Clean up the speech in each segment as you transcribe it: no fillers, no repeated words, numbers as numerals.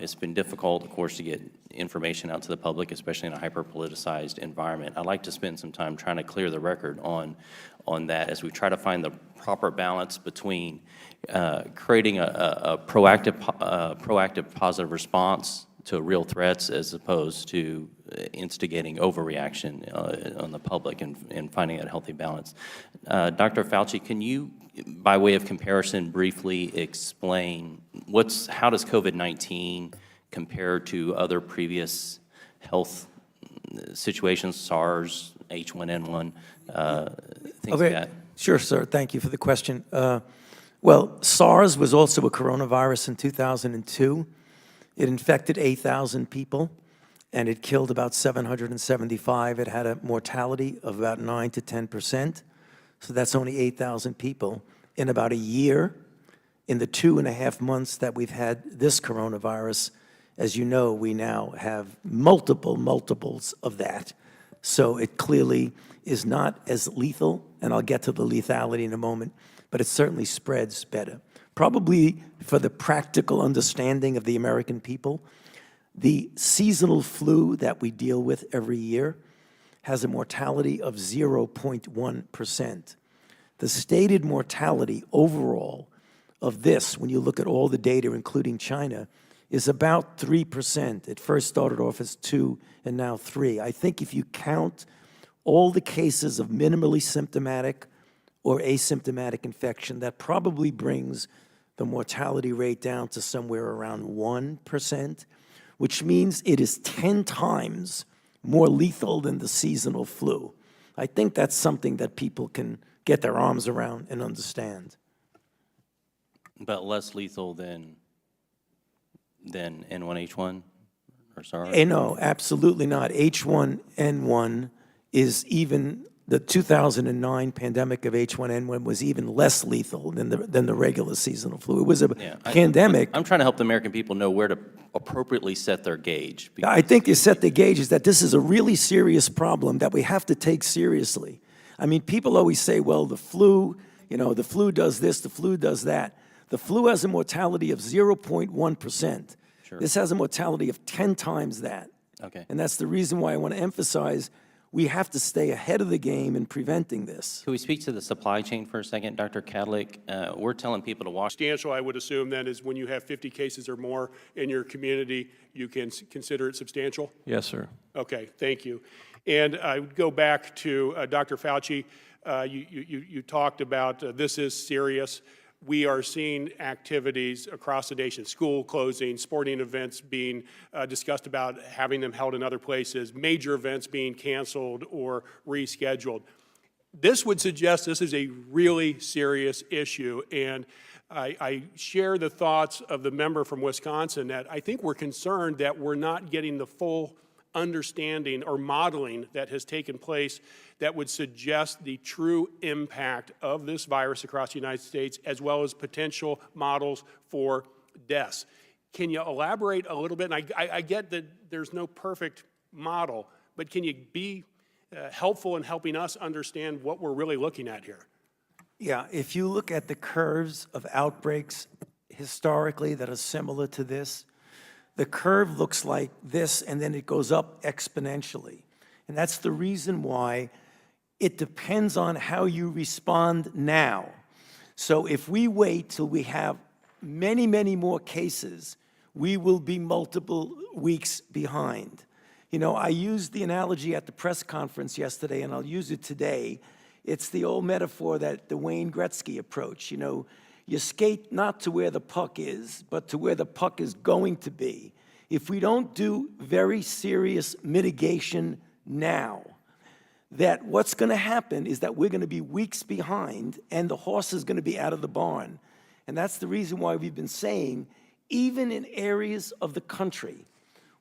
It's been difficult, of course, to get information out to the public, especially in a hyper-politicized environment. I'd like to spend some time trying to clear the record on that as we try to find the proper balance between creating a proactive positive response to real threats as opposed to instigating overreaction on the public and finding a healthy balance. Dr. Fauci, can you, by way of comparison, briefly explain how does COVID-19 compare to other previous health situations, SARS, H1N1, things like that? Sure, sir. Thank you for the question. Well, SARS was also a coronavirus in 2002. It infected 8,000 people, and it killed about 775. It had a mortality of about 9 to 10%. So that's only 8,000 people. In about a year, in the 2.5 months that we've had this coronavirus, as you know, we now have multiples of that. So it clearly is not as lethal, and I'll get to the lethality in a moment, but it certainly spreads better. Probably for the practical understanding of the American people, the seasonal flu that we deal with every year has a mortality of 0.1%. The stated mortality overall of this, when you look at all the data, including China, is about 3%. It first started off as 2 and now 3. I think if you count all the cases of minimally symptomatic or asymptomatic infection, that probably brings the mortality rate down to somewhere around 1%, which means it is 10 times more lethal than the seasonal flu. I think that's something that people can get their arms around and understand. But less lethal than N1H1 or SARS? No, absolutely not. H1N1 is even, the 2009 pandemic of H1N1 was even less lethal than the regular seasonal flu. It was a pandemic. I'm trying to help the American people know where to appropriately set their gauge. I think you set the gauge is that this is a really serious problem that we have to take seriously. I mean, people always say, well, the flu, the flu does this, the flu does that. The flu has a mortality of 0.1%. Sure. This has a mortality of 10 times that. Okay. And that's the reason why I want to emphasize we have to stay ahead of the game in preventing this. Can we speak to the supply chain for a second, Dr. Gotleib? We're telling people to wash. Substantial, I would assume, then, is when you have 50 cases or more in your community, you can consider it substantial? Yes, sir. Okay, thank you. And I would go back to Dr. Fauci. You talked about this is serious. We are seeing activities across the nation, school closing, sporting events being discussed about having them held in other places, major events being canceled or rescheduled. This would suggest this is a really serious issue, and I share the thoughts of the member from Wisconsin that I think we're concerned that we're not getting the full understanding or modeling that has taken place that would suggest the true impact of this virus across the United States, as well as potential models for deaths. Can you elaborate a little bit? And I get that there's no perfect model, but can you be helpful in helping us understand what we're really looking at here? Yeah, if you look at the curves of outbreaks historically that are similar to this, the curve looks like this, and then it goes up exponentially. And that's the reason why it depends on how you respond now. So if we wait till we have many, many more cases, we will be multiple weeks behind. I used the analogy at the press conference yesterday, and I'll use it today. It's the old metaphor that the Wayne Gretzky approach. You skate not to where the puck is, but to where the puck is going to be. If we don't do very serious mitigation now, that what's going to happen is that we're going to be weeks behind and the horse is going to be out of the barn. And that's the reason why we've been saying, even in areas of the country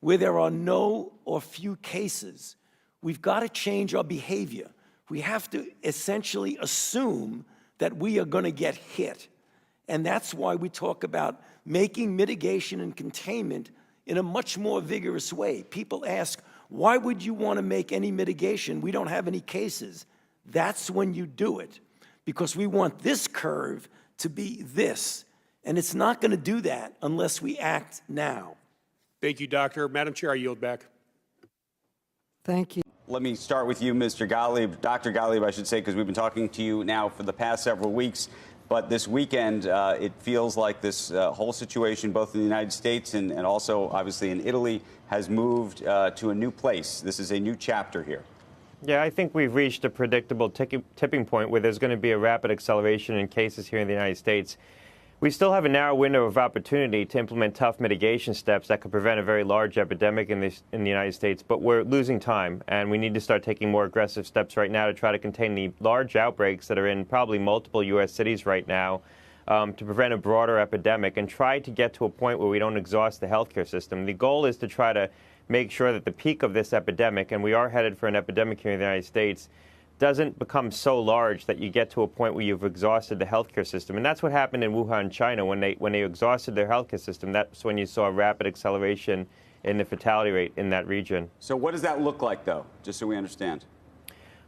where there are no or few cases, we've got to change our behavior. We have to essentially assume that we are going to get hit. And that's why we talk about making mitigation and containment in a much more vigorous way. People ask, why would you want to make any mitigation? We don't have any cases. That's when you do it, because we want this curve to be this. And it's not going to do that unless we act now. Thank you, Doctor. Madam Chair, I yield back. Thank you. Let me start with you, Mr. Gotleib, Dr. Gotleib, I should say, because we've been talking to you now for the past several weeks. But this weekend, it feels like this whole situation, both in the United States and also, obviously, in Italy, has moved to a new place. This is a new chapter here. Yeah, I think we've reached a predictable tipping point where there's going to be a rapid acceleration in cases here in the United States. We still have a narrow window of opportunity to implement tough mitigation steps that could prevent a very large epidemic in the United States, but we're losing time, and we need to start taking more aggressive steps right now to try to contain the large outbreaks that are in probably multiple U.S. cities right now to prevent a broader epidemic and try to get to a point where we don't exhaust the healthcare system. The goal is to try to make sure that the peak of this epidemic, and we are headed for an epidemic here in the United States, doesn't become so large that you get to a point where you've exhausted the healthcare system. And that's what happened in Wuhan, China. When they exhausted their healthcare system, that's when you saw a rapid acceleration in the fatality rate in that region. So what does that look like, though, just so we understand?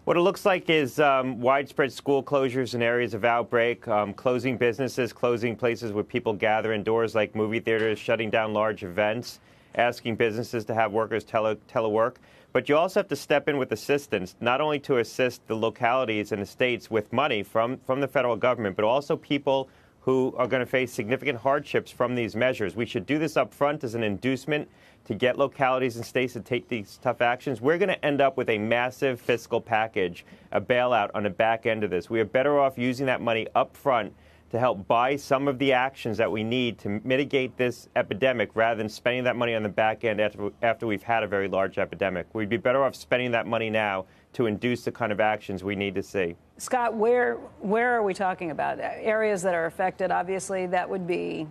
What it looks like is widespread school closures in areas of outbreak, closing businesses, closing places where people gather indoors like movie theaters, shutting down large events, asking businesses to have workers telework. But you also have to step in with assistance, not only to assist the localities and the states with money from the federal government, but also people who are going to face significant hardships from these measures. We should do this up front as an inducement to get localities and states to take these tough actions. We're going to end up with a massive fiscal package, a bailout on the back end of this. We are better off using that money up front to help buy some of the actions that we need to mitigate this epidemic rather than spending that money on the back end after we've had a very large epidemic. We'd be better off spending that money now to induce the kind of actions we need to see. Scott, where are we talking about? Areas that are affected, obviously, that would be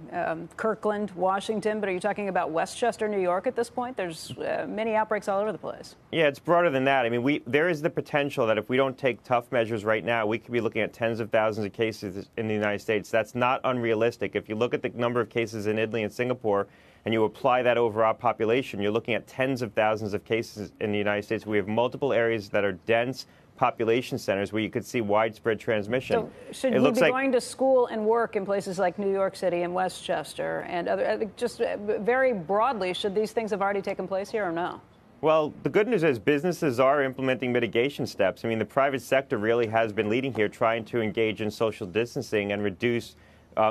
Kirkland, Washington, but are you talking about Westchester, New York at this point? There's many outbreaks all over the place. Yeah, it's broader than that. I mean, there is the potential that if we don't take tough measures right now, we could be looking at tens of thousands of cases in the United States. That's not unrealistic. If you look at the number of cases in Italy and Singapore, and you apply that over our population, you're looking at tens of thousands of cases in the United States. We have multiple areas that are dense population centers where you could see widespread transmission. So should we be going to school and work in places like New York City and Westchester and other, just very broadly, should these things have already taken place here or no? Well, the good news is businesses are implementing mitigation steps. I mean, the private sector really has been leading here, trying to engage in social distancing and reduce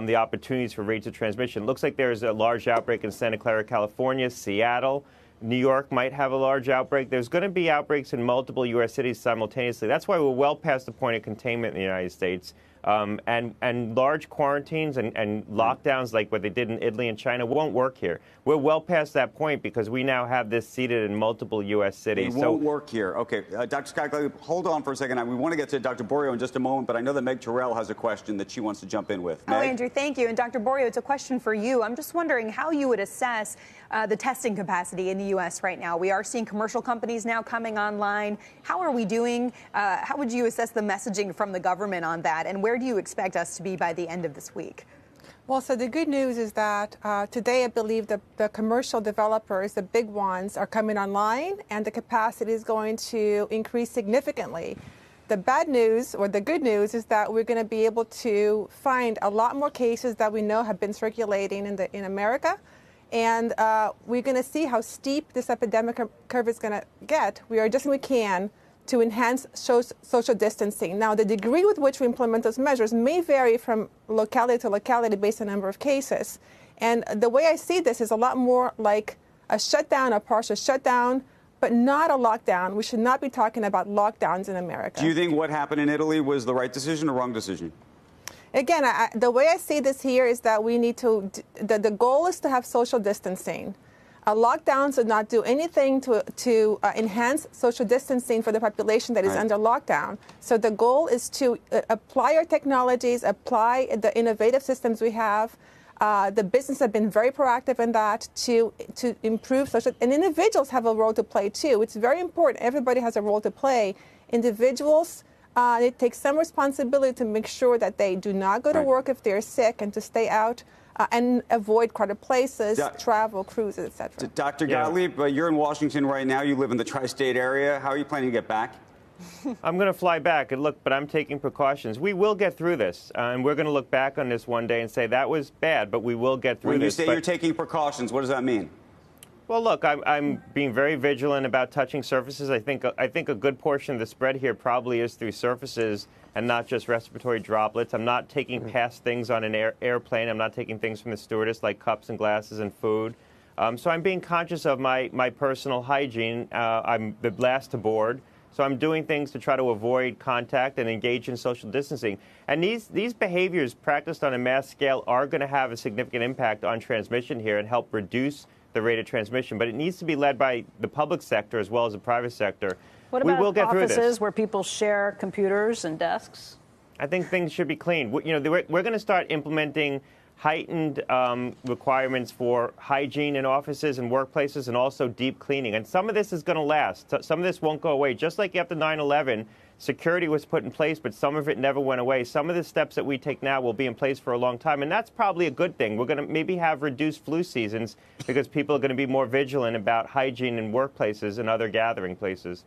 the opportunities for rates of transmission. It looks like there's a large outbreak in Santa Clara, California, Seattle. New York might have a large outbreak. There's going to be outbreaks in multiple U.S. cities simultaneously. That's why we're well past the point of containment in the United States. And large quarantines and lockdowns like what they did in Italy and China won't work here. We're well past that point because we now have this seated in multiple U.S. cities. It won't work here. Okay. Dr. Scott, hold on for a second. We want to get to Dr. Borio in just a moment, but I know that Meg Terrell has a question that she wants to jump in with. Meg? Oh, Andrew, thank you. And Dr. Borio, it's a question for you. I'm just wondering how you would assess the testing capacity in the U.S. right now. We are seeing commercial companies now coming online. How are we doing? How would you assess the messaging from the government on that? And where do you expect us to be by the end of this week? Well, so the good news is that today I believe the commercial developers, the big ones, are coming online and the capacity is going to increase significantly. The bad news, or the good news, is that we're going to be able to find a lot more cases that we know have been circulating in America. And we're going to see how steep this epidemic curve is going to get. We are doing what we can to enhance social distancing. Now, the degree with which we implement those measures may vary from locality to locality based on the number of cases. And the way I see this is a lot more like a shutdown, a partial shutdown, but not a lockdown. We should not be talking about lockdowns in America. Do you think what happened in Italy was the right decision or wrong decision? Again, the way I see this here is that we need to, the goal is to have social distancing. Lockdowns do not do anything to enhance social distancing for the population that is under lockdown. So the goal is to apply our technologies, apply the innovative systems we have. The business have been very proactive in that to improve social, and individuals have a role to play too. It's very important. Everybody has a role to play. Individuals, they take some responsibility to make sure that they do not go to work if they're sick and to stay out. And avoid crowded places, travel, cruises, etc. Dr. Gotleib, you're in Washington right now. You live in the tri-state area. How are you planning to get back? I'm going to fly back, and look, but I'm taking precautions. We will get through this, and we're going to look back on this one day and say that was bad, but we will get through this. When you say you're taking precautions, what does that mean? Well, look, I'm being very vigilant about touching surfaces. I think a good portion of the spread here probably is through surfaces and not just respiratory droplets. I'm not taking past things on an airplane. I'm not taking things from the stewardess like cups and glasses and food. So I'm being conscious of my personal hygiene. I'm the last to board. So I'm doing things to try to avoid contact and engage in social distancing. And these behaviors practiced on a mass scale are going to have a significant impact on transmission here and help reduce the rate of transmission. But it needs to be led by the public sector as well as the private sector. What We about will get through this. offices where people share computers and desks? I think things should be clean. You know, we're going to start implementing heightened requirements for hygiene in offices and workplaces and also deep cleaning. And some of this is going to last. Some of this won't go away. Just like after 9/11, security was put in place, but some of it never went away. Some of the steps that we take now will be in place for a long time. And that's probably a good thing. We're going to maybe have reduced flu seasons because people are going to be more vigilant about hygiene in workplaces and other gathering places.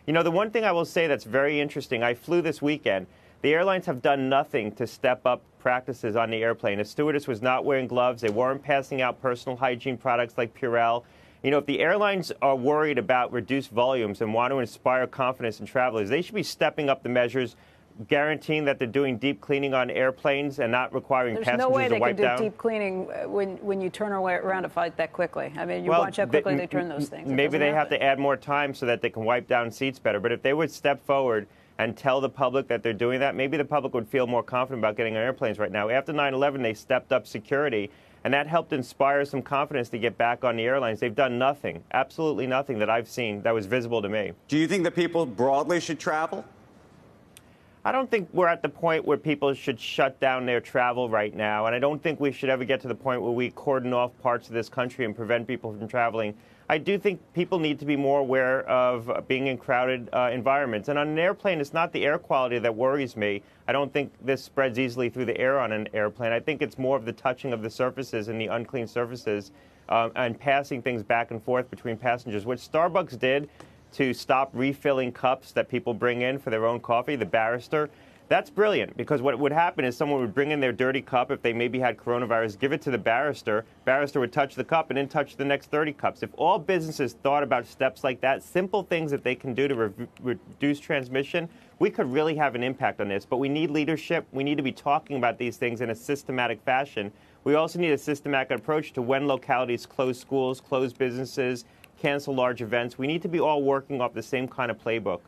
You know, the one thing I will say that's very interesting, I flew this weekend. The airlines have done nothing to step up practices on the airplane. A stewardess was not wearing gloves. They weren't passing out personal hygiene products like Purell. You know, if the airlines are worried about reduced volumes and want to inspire confidence in travelers, they should be stepping up the measures, guaranteeing that they're doing deep cleaning on airplanes and not requiring There's passengers no way to they wipe can do down. deep cleaning when you turn around a flight that quickly. I mean, you watch how quickly they turn those things. It Maybe doesn't they have happen. to add more time so that they can wipe down seats better. But if they would step forward and tell the public that they're doing that, maybe the public would feel more confident about getting on airplanes right now. After 9/11, they stepped up security, and that helped inspire some confidence to get back on the airlines. They've done nothing, absolutely nothing that I've seen that was visible to me. Do you think that people broadly should travel? I don't think we're at the point where people should shut down their travel right now, and I don't think we should ever get to the point where we cordon off parts of this country and prevent people from traveling. I do think people need to be more aware of being in crowded environments. And on an airplane, it's not the air quality that worries me. I don't think this spreads easily through the air on an airplane. I think it's more of the touching of the surfaces and the unclean surfaces and passing things back and forth between passengers, which Starbucks did to stop refilling cups that people bring in for their own coffee, the barrister. That's brilliant, because what would happen is someone would bring in their dirty cup if they maybe had coronavirus, give it to the barrister would touch the cup and then touch the next 30 cups. If all businesses thought about steps like that, simple things that they can do to reduce transmission, we could really have an impact on this. But we need leadership. We need to be talking about these things in a systematic fashion. We also need a systematic approach to when localities close schools, close businesses, cancel large events. We need to be all working off the same kind of playbook.